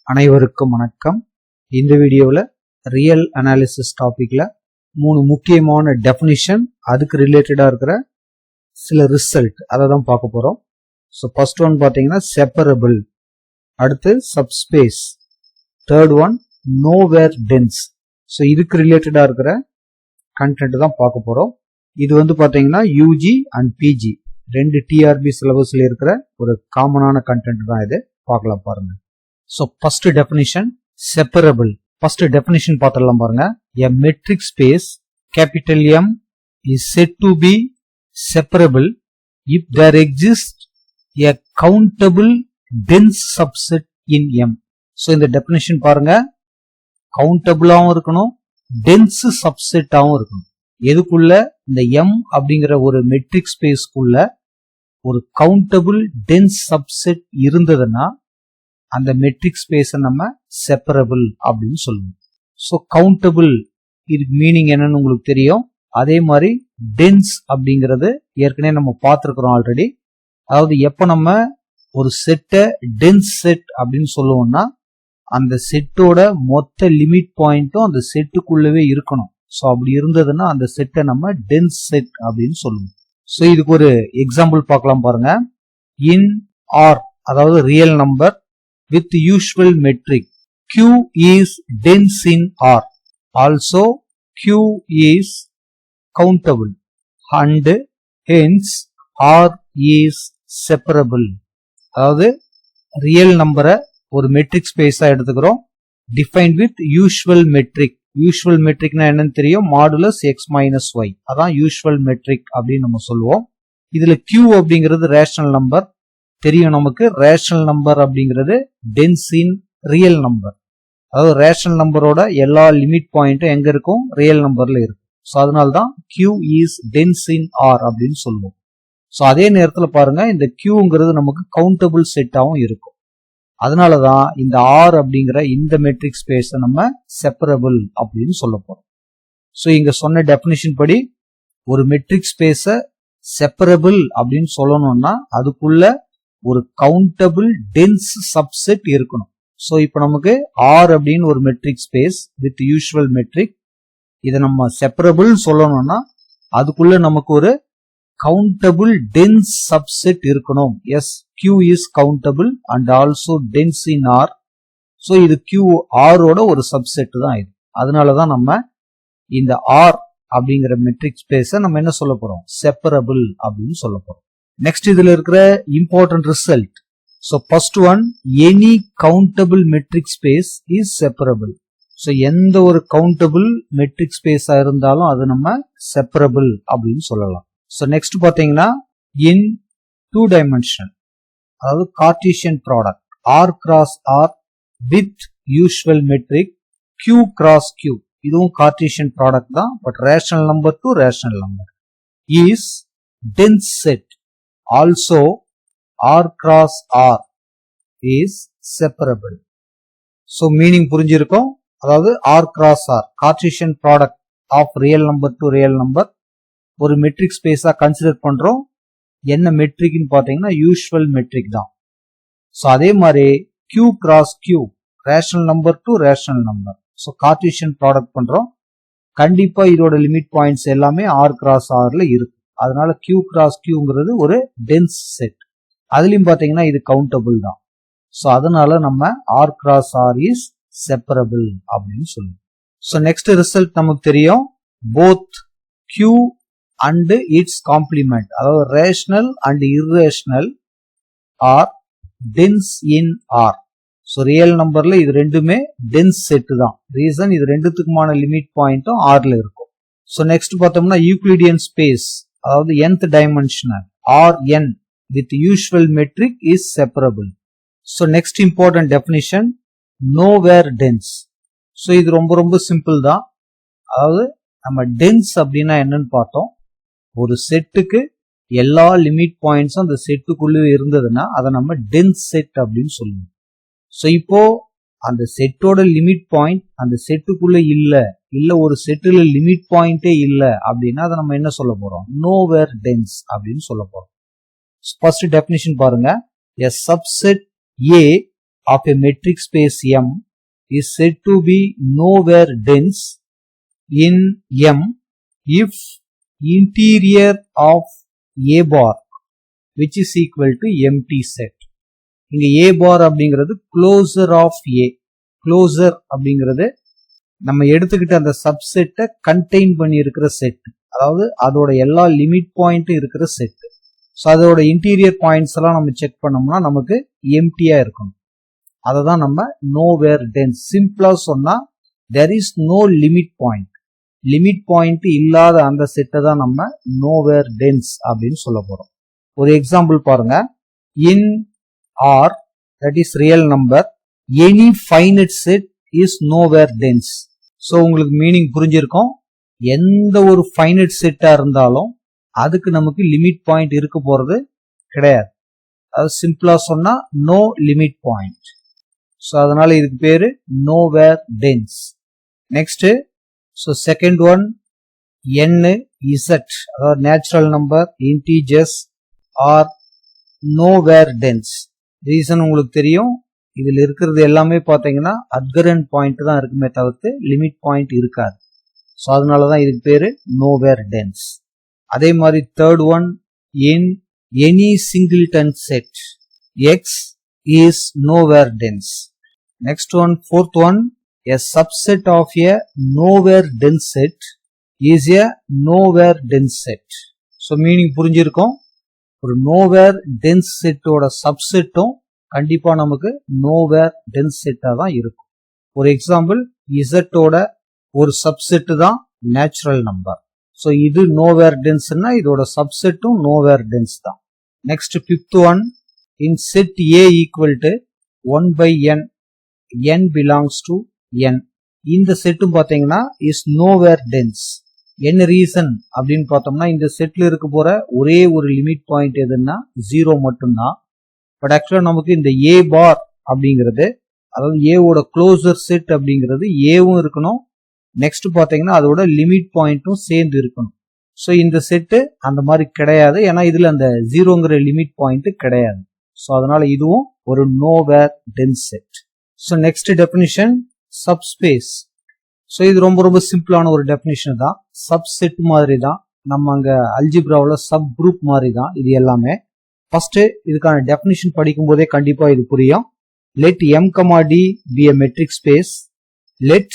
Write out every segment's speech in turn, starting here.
அனைவருக்கும் வணக்கம். இந்த வீடியோவில் ரியல் அனாலிசிஸ் டாபிக்ல 3 முக்கியமான டெஃபினிஷன், அதுக்கு ரிலேட்டடா இருக்கிற சில ரிசல்ட் அதை தான் பார்க்க போறோம். ஸோ ஃபர்ஸ்ட் ஒன் பார்த்தீங்கன்னா செப்பரபிள், அடுத்து subspace, third one nowhere dense. So இதுக்கு ரிலேட்டடா இருக்கிற கண்டென்ட் தான் பார்க்க போறோம். இது வந்து பார்த்தீங்கன்னா யூஜி அண்ட் பிஜி ரெண்டு டிஆர்பி சிலபஸ்ல இருக்கிற ஒரு காமனான கண்டென்ட் தான். இது பார்க்கலாம் பாருங்க. So first definition separable. First definition பார்த்தறலாம் பாருங்க. A metric space capital M is said to be separable if there exists a countable dense subset in M. So இந்த definition பாருங்க, countable-ஆவும் இருக்கணும், dense subset-ஆவும் இருக்கணும். எதுக்குள்ள? இந்த M அப்படிங்கிற ஒரு metric space-குள்ள ஒரு countable dense subset இருந்ததுன்னா அந்த மெட்ரிக் ஸ்பேஸ நம்ம செப்பரபிள் அப்படின்னு சொல்லுவோம். ஸோ கவுண்டபிள் இதுக்கு மீனிங் என்னன்னு உங்களுக்கு தெரியும். அதே மாதிரி டென்ஸ் அப்படிங்கிறது ஏற்கனவே நம்ம பார்த்துருக்கிறோம் ஆல்ரெடி. அதாவது எப்ப நம்ம ஒரு செட்டை டென்ஸ் செட் அப்படின்னு சொல்லுவோம்னா அந்த செட்டோட மொத்த லிமிட் பாயிண்ட்டும் அந்த செட்டுக்குள்ளவே இருக்கணும். ஸோ அப்படி இருந்ததுன்னா அந்த செட்டை நம்ம டென்ஸ் செட் அப்படின்னு சொல்லுவோம். ஸோ இதுக்கு ஒரு எக்ஸாம்பிள் பார்க்கலாம் பாருங்க. இன் ஆர், அதாவது real number with usual metric, Q is dense in R. Also, Q is countable and hence R is separable. அதாவது ரியல் நம்பரை ஒரு மெட்ரிக் ஸ்பேஸா எடுத்துக்கிறோம், defined with usual metric. Usual மெட்ரிக்னா என்னன்னு தெரியும், மாடுலஸ் எக்ஸ் மைனஸ் ஒய், அதான் யூஷுவல் மெட்ரிக் அப்படின்னு நம்ம சொல்லுவோம். இதுல Q அப்படிங்கிறது ரேஷனல் நம்பர் தெரியும் நமக்கு. ரேஷனல் நம்பர் அப்படிங்கிறது டென்ஸ் இன் ரியல் நம்பர், அதாவது ரேஷனல் நம்பரோட எல்லா லிமிட் பாயிண்ட்டும் எங்க இருக்கும், ரியல் நம்பர்ல இருக்கும். ஸோ அதனால தான் Q is dense in R அப்படின்னு சொல்லுவோம். ஸோ அதே நேரத்தில் பாருங்க, இந்த Qங்கிறது நமக்கு கவுண்டபிள் செட்டாகவும் இருக்கும். அதனாலதான் இந்த R அப்படிங்கிற இந்த மெட்ரிக் ஸ்பேஸ நம்ம செப்பரபிள் அப்படின்னு சொல்ல போறோம். ஸோ இங்க சொன்ன டெபினிஷன் படி ஒரு மெட்ரிக் ஸ்பேஸ செப்பரபிள் அப்படின்னு சொல்லணும்னா அதுக்குள்ள ஒரு கவுண்டபிள் டென்ஸ் சப்செட் இருக்கணும். ஸோ இப்போ நமக்கு R அப்படின்னு ஒரு metric space with usual metric, இதை நம்ம செப்பரபிள் சொல்லணும்னா அதுக்குள்ள நமக்கு ஒரு கவுண்டபிள் டென்ஸ் சப்செட் இருக்கணும். Yes, Q is countable and also dense in R. So இது Q ஆரோட ஒரு சப்செட் தான் இது. அதனாலதான் நம்ம இந்த R அப்படிங்கிற மெட்ரிக் ஸ்பேஸை நம்ம என்ன சொல்ல போறோம், செப்பரபிள் அப்படின்னு சொல்ல போறோம். நெக்ஸ்ட் இதுல இருக்கிற important result. So first one, any countable metric space is separable. So எந்த ஒரு கவுண்டபிள் மெட்ரிக் ஸ்பேஸா இருந்தாலும் அது நம்ம செப்பரபிள் அப்படின்னு சொல்லலாம். ஸோ நெக்ஸ்ட் பாத்தீங்கன்னா இன் 2 டைமென்ஷன், அதாவது Cartesian product R cross R with usual metric Q cross Q, இதுவும் கார்டீசியன் ப்ராடக்ட் தான், but rational number to rational number is dense set. Also, R cross R is separable. So meaning புரிஞ்சிருக்கும். அதாவது R cross R, Cartesian product of real number to real number, ஒரு metric ஸ்பேஸா consider பண்றோம். என்ன மெட்ரிக்னு பாத்தீங்கன்னா usual matric தான். So அதே மாதிரி Q cross Q, rational number to rational number. So Cartesian product பண்றோம். கண்டிப்பா இதோட லிமிட் பாயிண்ட்ஸ் எல்லாமே R cross Rல இருக்கு. அதனால Q கிராஸ் Qங்கிறது ஒரு டென்ஸ் செட். அதுலயும் பாத்தீங்கன்னா இது கவுண்டபிள் தான். ஸோ அதனால நம்ம R cross R is separable அப்படின்னு சொல்லுவோம். ஸோ நெக்ஸ்ட் ரிசல்ட் நமக்கு தெரியும், both Q and its complement, அதாவது rational and irrational are dense in R. So real நம்பர்ல இது ரெண்டுமே டென்ஸ் செட் தான். ரீசன் இது ரெண்டுத்துக்குமான லிமிட் பாயிண்ட்டும் Rல இருக்கும். ஸோ நெக்ஸ்ட் பார்த்தோம்னா யூக்ளிடியன் ஸ்பேஸ், அதாவது nth dimensional Rn with usual metric is separable. So next important definition, nowhere dense. So இது ரொம்ப ரொம்ப சிம்பிள் தான். அதாவது நம்ம டென்ஸ் அப்படின்னா என்னன்னு பார்த்தோம், ஒரு செட்டுக்கு எல்லா லிமிட் பாயிண்ட்ஸும் அந்த செட்டுக்குள்ளே இருந்ததுன்னா அதை நம்ம டென்ஸ் செட் அப்படின்னு சொல்லுவோம். ஸோ இப்போ அந்த செட்டோட லிமிட் பாயிண்ட் அந்த செட்டுக்குள்ள இல்ல ஒரு செட்டுல லிமிட் பாயிண்டே இல்ல அப்படின்னா அதை நம்ம என்ன சொல்ல போறோம், நோவேர் டென்ஸ் அப்படின்னு சொல்ல போறோம். ஃபர்ஸ்ட் டெஃபினிஷன் பாருங்க, a subset A of a metric space M is said to be nowhere dense in M if interior of A bar which is equal to empty set. இங்க A bar அப்படிங்கிறது closure of A. closure அப்படிங்கிறது நம்ம எடுத்துக்கிட்ட அந்த சப்செட்டை contain பண்ணி இருக்கிற set, அதாவது அதோட எல்லா லிமிட் பாயிண்ட்டும் இருக்கிற செட். ஸோ அதோட இன்டீரியர் பாயிண்ட்ஸ் எல்லாம் நம்ம செக் பண்ணோம்னா நமக்கு எம்டியா இருக்கணும். அதை தான் நம்ம நோவேர் டென்ஸ். சிம்பிளா சொன்னா there is no limit point. Limit point இல்லாத அந்த செட்டை தான் நம்ம நோவேர் டென்ஸ் அப்படின்னு சொல்ல போறோம். ஒரு எக்ஸாம்பிள் பாருங்க. In R, that is real number, any finite set is nowhere dense. So உங்களுக்கு மீனிங் புரிஞ்சிருக்கும். எந்த ஒரு ஃபைனைட் செட்டா இருந்தாலும் அதுக்கு நமக்கு லிமிட் பாயிண்ட் இருக்க போறது கிடையாது. அது சிம்பிளா சொன்னா நோ லிமிட் பாயிண்ட். ஸோ அதனால இதுக்கு பேரு nowhere dense. Next, so second one n, z, அதாவது natural number, integers are nowhere dense. Reason உங்களுக்கு தெரியும். இதுல இருக்கிறது எல்லாமே பாத்தீங்கன்னா அட்கரண்ட் பாயிண்ட் தான் இருக்குமே தவிர்த்து லிமிட் பாயிண்ட் இருக்காது. ஸோ அதனாலதான் இதுக்கு பேரு நோவேர் டென்ஸ். அதே மாதிரி third one, in any singleton set X is nowhere dense. Next one, fourth one, a subset of a nowhere dense set is a nowhere dense set. So meaning புரிஞ்சிருக்கும். ஒரு nowhere dense set ஓட சப்செட்டும் கண்டிப்பா நமக்கு nowhere dense set தான் இருக்கும். ஒரு example, z ஓட ஒரு சப்செட் தான் நேச்சுரல் நம்பர். ஸோ இது nowhere denseன்னா இதோட சப்செட்டும் nowhere dense தான். Next fifth one, in set A equal to 1/n, n belongs to n. இந்த செட்டும் பாத்தீங்கன்னா இஸ் நோவேர் டென்ஸ். என்ன ரீசன் அப்படின்னு பார்த்தோம்னா இந்த செட்ல இருக்க போற ஒரே ஒரு லிமிட் பாயிண்ட் எதுன்னா 0 மட்டும்தான். பட் ஆக்சுவலா நமக்கு இந்த A பார் அப்படிங்கிறது, அதாவது A ஓட க்ளோசர் செட் அப்படிங்கிறது ஏவும் இருக்கணும், நெக்ஸ்ட் பாத்தீங்கன்னா அதோட லிமிட் பாயிண்ட்டும் சேர்ந்து இருக்கணும். ஸோ இந்த செட்டு அந்த மாதிரி கிடையாது, ஏன்னா இதுல அந்த 0ங்கிற லிமிட் பாயிண்ட் கிடையாது. ஸோ அதனால இதுவும் ஒரு nowhere dense set. So next definition, subspace. So இது ரொம்ப ரொம்ப சிம்பிளான ஒரு டெஃபினிஷன் தான். சப்செட் மாதிரி தான், நம்ம அங்க அல்ஜிப்ராவில் சப் குரூப் மாதிரி தான் இது எல்லாமே. ஃபர்ஸ்ட் இதுக்கான டெஃபினிஷன் படிக்கும் போதே கண்டிப்பா இது புரியும். Let m, d be a metric space. Let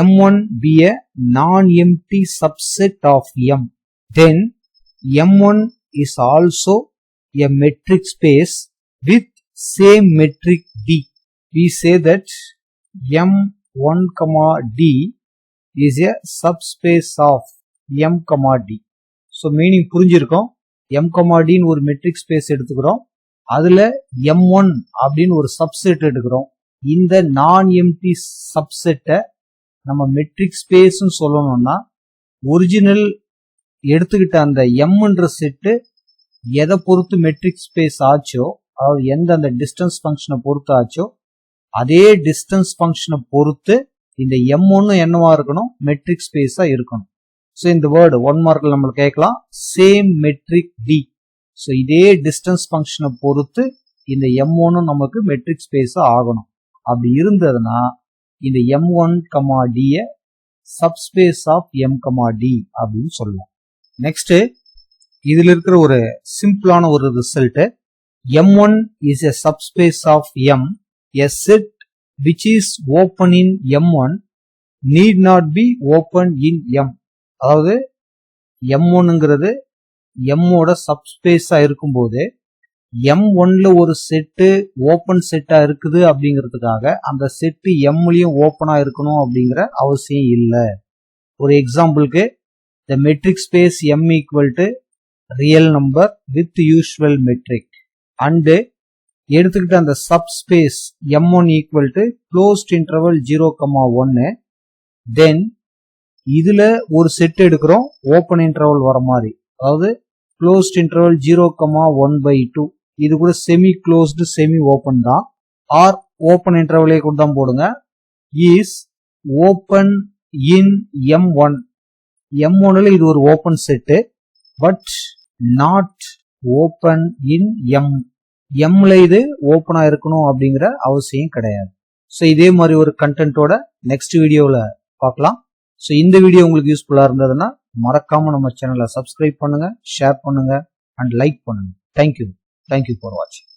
m1 be a non-empty subset of m. Then m1 is also a metric space with same metric d. We say that m1, d is a subspace of m, d. So meaning புரிஞ்சிருக்கும். m, d ஒரு metric space எடுத்துக்கிறோம், அதுல m1 அப்படின்னு ஒரு subset எடுக்கிறோம். இந்த நான் empty சப்செட்டை நம்ம மெட்ரிக் ஸ்பேஸ் சொல்லணும்னா ஒரிஜினல் எடுத்துக்கிட்ட அந்த mன்ற செட்டு எதை பொறுத்து மெட்ரிக் ஸ்பேஸ் ஆச்சோ, அதாவது எந்த அந்த டிஸ்டன்ஸ் ஃபங்க்ஷனை பொறுத்து ஆச்சோ அதே டிஸ்டன்ஸ் ஃபங்க்ஷனை பொறுத்து இந்த m1 என்னவா இருக்கணும், மெட்ரிக் ஸ்பேஸா இருக்கணும். ஸோ இந்த வேர்டு 1 மார்க்ல நம்ம கேட்கலாம், சேம் மெட்ரிக் டி. ஸோ இதே டிஸ்டன்ஸ் ஃபங்க்ஷனை பொறுத்து இந்த m1 நமக்கு மெட்ரிக் ஸ்பேஸா ஆகணும். அப்படி இருந்ததுன்னா இந்த m1, d subspace of m, d அப்படின்னு சொல்லலாம். நெக்ஸ்ட் இதுல இருக்கிற ஒரு சிம்பிளான ஒரு result, m1 is a subspace of m. A set which is open in m1 need not be open in m. அதாவது m1ங்கிறது m ஓட சப்ஸ்பேஸா இருக்கும்போது m1ல ஒரு செட்டு ஓபன் செட்டா இருக்குது அப்படிங்கிறதுக்காக அந்த செட்டு mலயும் ஓபனா இருக்கணும் அப்படிங்கிற அவசியம் இல்லை. ஒரு எக்ஸாம்பிளுக்கு, the metric space m equal to real number with usual metric and எடுத்துக்கிட்ட அந்த subspace m1 equal to closed interval 0,1. தென் இதுல ஒரு செட் எடுக்கிறோம் ஓபன் இன்டர்வல் வர மாதிரி, அதாவது closed interval 0,1/2. இது கூட செமி க்ளோஸ்டு செமி ஓபன் தான், ஆர் ஓபன் இன்டர்வலே கூட தான் போடுங்க. Is open in m1. m1ல இது ஒரு open set, but not open in m. எம்ல இது ஓப்பனா இருக்கணும் அப்படிங்கிற அவசியம் கிடையாது. ஸோ இதே மாதிரி ஒரு கண்டென்ட்டோட நெக்ஸ்ட் வீடியோவில் பார்க்கலாம். ஸோ இந்த வீடியோ உங்களுக்கு யூஸ்ஃபுல்லாக இருந்ததுன்னா மறக்காம நம்ம சேனலை சப்ஸ்கிரைப் பண்ணுங்க, ஷேர் பண்ணுங்க அண்ட் லைக் பண்ணுங்க. தேங்க்யூ ஃபார் வாட்சிங்.